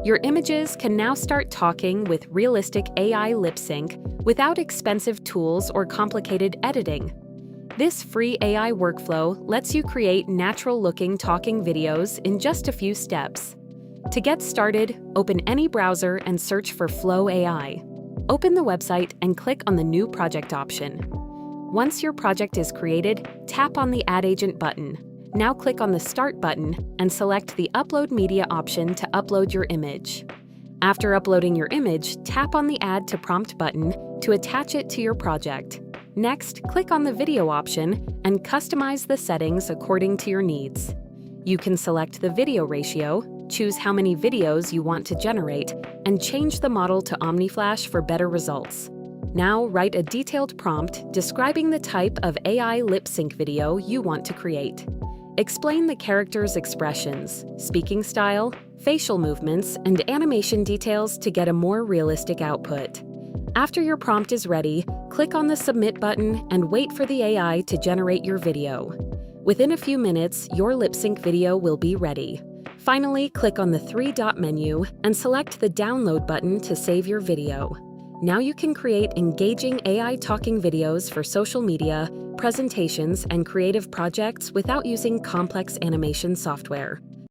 Your images can now start talking with realistic AI lip sync without expensive tools or complicated editing. This free AI workflow lets you create natural-looking talking videos in just a few steps. To get started, open any browser and search for Flow AI. Open the website and click on the New Project option. Once your project is created, tap on the Add Agent button. Now click on the Start button and select the Upload Media option to upload your image. After uploading your image, tap on the Add to Prompt button to attach it to your project. Next, click on the Video option and customize the settings according to your needs. You can select the video ratio, choose how many videos you want to generate, and change the model to OmniFlash for better results. Now write a detailed prompt describing the type of AI lip sync video you want to create. Explain the character's expressions, speaking style, facial movements, and animation details to get a more realistic output. After your prompt is ready, click on the Submit button and wait for the AI to generate your video. Within a few minutes, your lip sync video will be ready. Finally, click on the three-dot menu and select the Download button to save your video. Now you can create engaging AI talking videos for social media, presentations, and creative projects without using complex animation software.